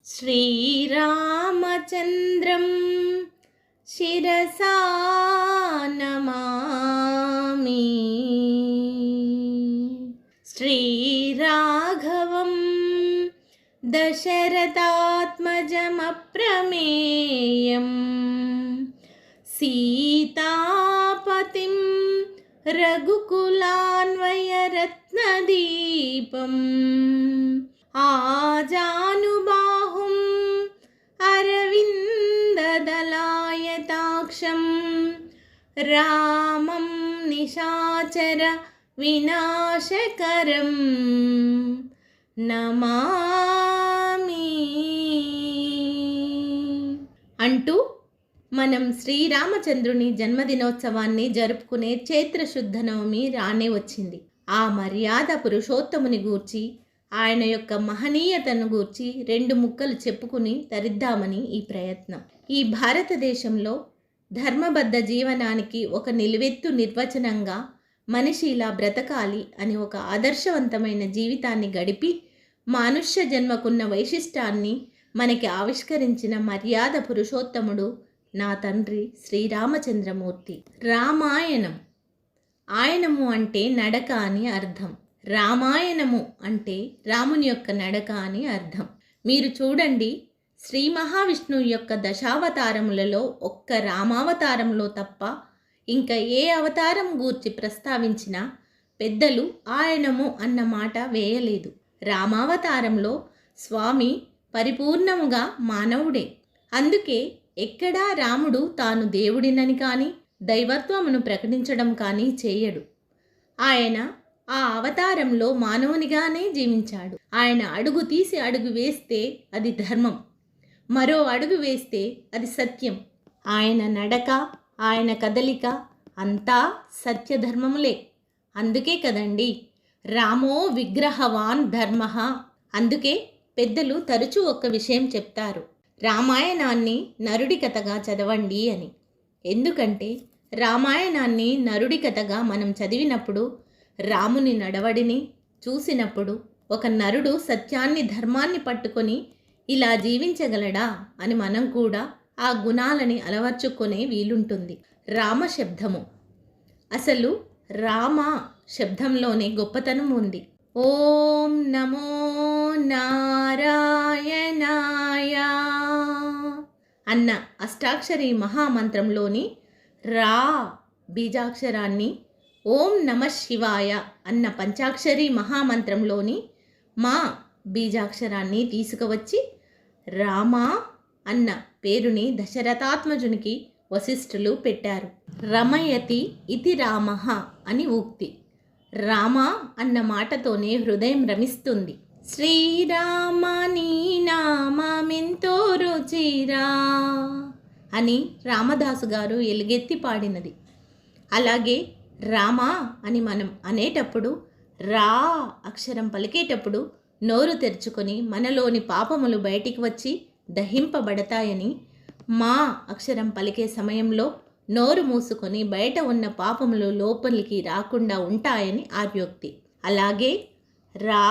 श्रीरामचन्द्रं शिरसा नमामि। श्रीराघवं दशरथात्मजमप्रमेयं सीतापतिं रघुकुलान्वयरत्नदीपम् आजानुबाहुं अरविन्ददलायताक्षं रामं निशाचर विनाशकरं నమామి అంటూ మనం శ్రీరామచంద్రుని జన్మదినోత్సవాన్ని జరుపుకునే చైత్రశుద్ధ నవమి రానే వచ్చింది. ఆ మర్యాద పురుషోత్తముని గూర్చి, ఆయన యొక్క మహనీయతను గూర్చి రెండు ముక్కలు చెప్పుకుని తరిద్దామని ఈ ప్రయత్నం. ఈ భారతదేశంలో ధర్మబద్ధ జీవనానికి ఒక నిలువెత్తు నిర్వచనంగా మనిషి ఇలా బ్రతకాలి అని ఒక ఆదర్శవంతమైన జీవితాన్ని గడిపి మానుష్య జన్మకున్న వైశిష్టాన్ని మనకి ఆవిష్కరించిన మర్యాద పురుషోత్తముడు నా తండ్రి శ్రీరామచంద్రమూర్తి. రామాయణం, ఆయనము అంటే నడక అని అర్థం. రామాయణము అంటే రాముని యొక్క నడక అని అర్థం. మీరు చూడండి, శ్రీ మహావిష్ణువు యొక్క దశావతారములలో ఒక్క రామావతారంలో తప్ప ఇంకా ఏ అవతారం గూర్చి ప్రస్తావించినా పెద్దలు ఆయనము అన్న మాట వేయలేదు. రామావతారంలో స్వామి పరిపూర్ణముగా మానవుడే. అందుకే ఎక్కడా రాముడు తాను దేవుడినని కానీ దైవత్వమును ప్రకటించడం కానీ చేయడు. ఆయన ఆ అవతారంలో మానవునిగానే జీవించాడు. ఆయన అడుగు తీసి అడుగు వేస్తే అది ధర్మం, మరో అడుగు వేస్తే అది సత్యం. ఆయన నడక, ఆయన కదలిక అంతా సత్యధర్మములే. అందుకే కదండి రామో విగ్రహవాన్ ధర్మ. అందుకే పెద్దలు తరచూ ఒక్క విషయం చెప్తారు, రామాయణాన్ని నరుడి కథగా చదవండి అని. ఎందుకంటే రామాయణాన్ని నరుడి కథగా మనం చదివినప్పుడు, రాముని నడవడిని చూసినప్పుడు ఒక నరుడు సత్యాన్ని ధర్మాన్ని పట్టుకొని ఇలా జీవించగలడా అని మనం కూడా ఆ గుణాలని అలవర్చుకునే వీలుంటుంది. రామ శబ్దము, అసలు రామ శబ్దంలోనే గొప్పతనం ఉంది. ఓం నమో నారాయణాయ అన్న అష్టాక్షరి మహామంత్రంలోని రా బీజాక్షరాన్ని, ఓం నమ శివాయ అన్న పంచాక్షరి మహామంత్రంలోని మా బీజాక్షరాన్ని తీసుకువచ్చి రామా అన్న పేరుని దశరథాత్మజునికి వశిష్ఠులు పెట్టారు. రమయతి ఇతి రామః అని ఉక్తి. రామ అన్న మాటతోనే హృదయం రమిస్తుంది. శ్రీరామ నీ నామమెంతో రుచిరా అని రామదాసు గారు ఎలుగెత్తి పాడినది. అలాగే రామ అని మనం అనేటప్పుడు, రా అక్షరం పలికేటప్పుడు నోరు తెరుచుకొని మనలోని పాపములు బయటికి వచ్చి దహింపబడతాయని, మా అక్షరం పలికే సమయంలో నోరు మూసుకొని బయట ఉన్న పాపములు లోపలికి రాకుండా ఉంటాయని ఆర్యోక్తి. అలాగే రా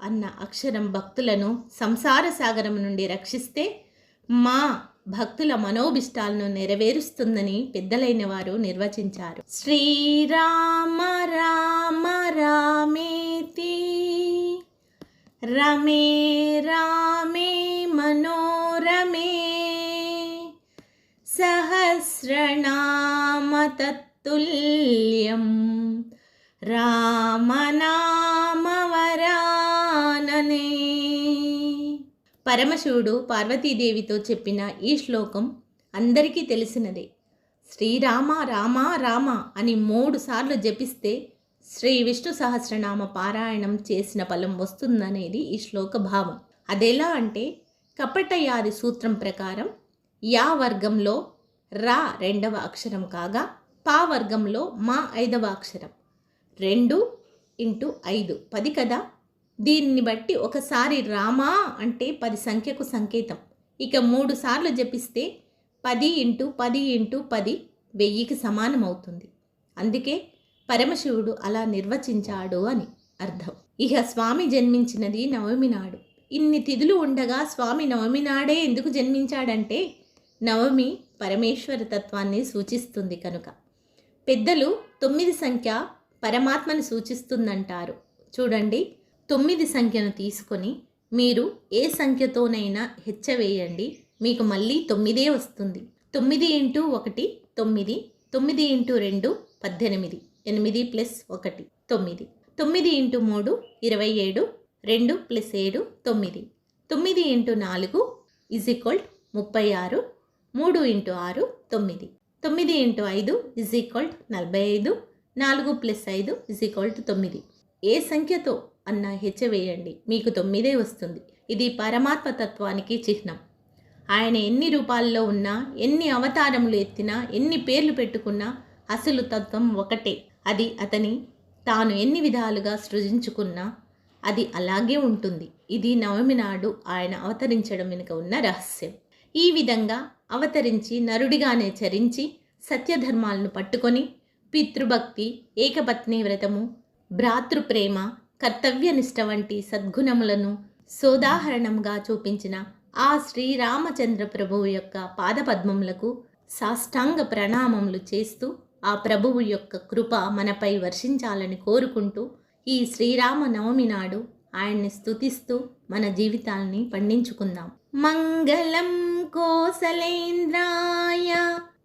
అన్న అక్షరం భక్తులను సంసార సాగరం నుండి రక్షిస్తే మా భక్తుల మనోభిష్టాలను నెరవేరుస్తుందని పెద్దలైన వారు నిర్వచించారు. శ్రీరామ రామ రామేతి రమే రామే మనోరమే సహస్రనామ తత్తుల్యం రామనామవరాననే. పరమశివుడు పార్వతీదేవితో చెప్పిన ఈ శ్లోకం అందరికీ తెలిసినదే. శ్రీరామ రామ రామ అని 3 సార్లు జపిస్తే శ్రీ విష్ణు సహస్రనామ పారాయణం చేసిన ఫలం వస్తుందనేది ఈ శ్లోక భావం. అదెలా అంటే, కపటయాది సూత్రం ప్రకారం యా వర్గంలో రా 2వ అక్షరం కాగా, పా వర్గంలో మా 5వ అక్షరం. 2 × 5 10 కదా. దీన్ని బట్టి ఒకసారి రామా అంటే 10 సంఖ్యకు సంకేతం. ఇక 3 సార్లు జపిస్తే 10 × 10 × 10 1000కి సమానమవుతుంది. అందుకే పరమశివుడు అలా నిర్వచించాడు అని అర్థం. ఇక స్వామి జన్మించినది నవమి నాడు. ఇన్ని తిథులు ఉండగా స్వామి నవమి నాడే ఎందుకు జన్మించాడంటే నవమి పరమేశ్వర తత్వాన్ని సూచిస్తుంది కనుక. పెద్దలు 9 సంఖ్య పరమాత్మని సూచిస్తుందంటారు. చూడండి, 9 సంఖ్యను తీసుకొని మీరు ఏ సంఖ్యతోనైనా హెచ్చవేయండి, మీకు మళ్ళీ 9 వస్తుంది. 9 × 1 9, 9 × 2 18, 8 + 1 9, 9 × 3 27, 2 + 7 9, 9 × 4 36, 3 × 6 9, 9 × 5 45, 4 + 5 9. ఏ సంఖ్యతో అన్న హెచ్చవేయండి, మీకు 9 వస్తుంది. ఇది పరమాత్మ తత్వానికి చిహ్నం. ఆయన ఎన్ని రూపాల్లో ఉన్నా, ఎన్ని అవతారములు ఎత్తినా, ఎన్ని పేర్లు పెట్టుకున్నా అసలు తత్వం ఒకటే. అది అతని తాను ఎన్ని విధాలుగా సృజించుకున్నా అది అలాగే ఉంటుంది. ఇది నవమి నాడు ఆయన అవతరించడం వెనుక ఉన్న రహస్యం. ఈ విధంగా అవతరించి నరుడిగానే చరించి సత్యధర్మాలను పట్టుకొని పితృభక్తి, ఏకపత్ని వ్రతము, భ్రాతృప్రేమ, కర్తవ్యనిష్ట వంటి సద్గుణములను సోదాహరణంగా చూపించిన ఆ శ్రీరామచంద్ర ప్రభువు యొక్క పాదపద్మములకు సాష్టాంగ ప్రణామములు చేస్తూ ఆ ప్రభువు యొక్క కృప మనపై వర్షించాలని కోరుకుంటూ ఈ శ్రీరామ నవమి నాడు ఆయన్ని స్తుతిస్తూ మన జీవితాల్ని పండించుకుందాం. మంగళం కోసలేంద్రాయ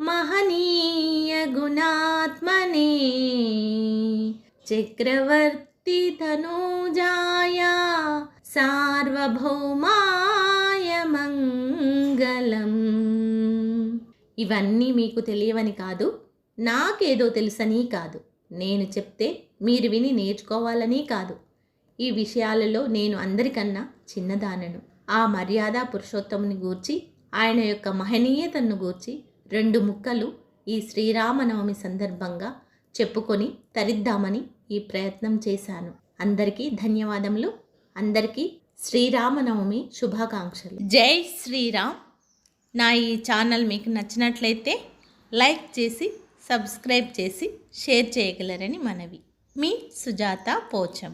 మహనీయ గుణాత్మనే చక్రవర్తి తనూజాయ సార్వభౌమాయ మంగళం. ఇవన్నీ మీకు తెలియవని కాదు, నాకేదో తెలుసని కాదు, నేను చెప్తే మీరు విని నేర్చుకోవాలని కాదు. ఈ విషయాలలో నేను అందరికన్నా చిన్నదానను. ఆ మర్యాద పురుషోత్తముని గూర్చి, ఆయన యొక్క మహనీయతను గూర్చి 2 ముక్కలు ఈ శ్రీరామనవమి సందర్భంగా చెప్పుకొని తరిద్దామని ఈ ప్రయత్నం చేశాను. అందరికీ ధన్యవాదములు. అందరికీ శ్రీరామనవమి శుభాకాంక్షలు. జై శ్రీరామ్. నా ఈ ఛానల్ మీకు నచ్చినట్లయితే లైక్ చేసి, సబ్స్క్రైబ్ చేసి, షేర్ చేయగలరని మనవి. మీ సుజాత పోచం.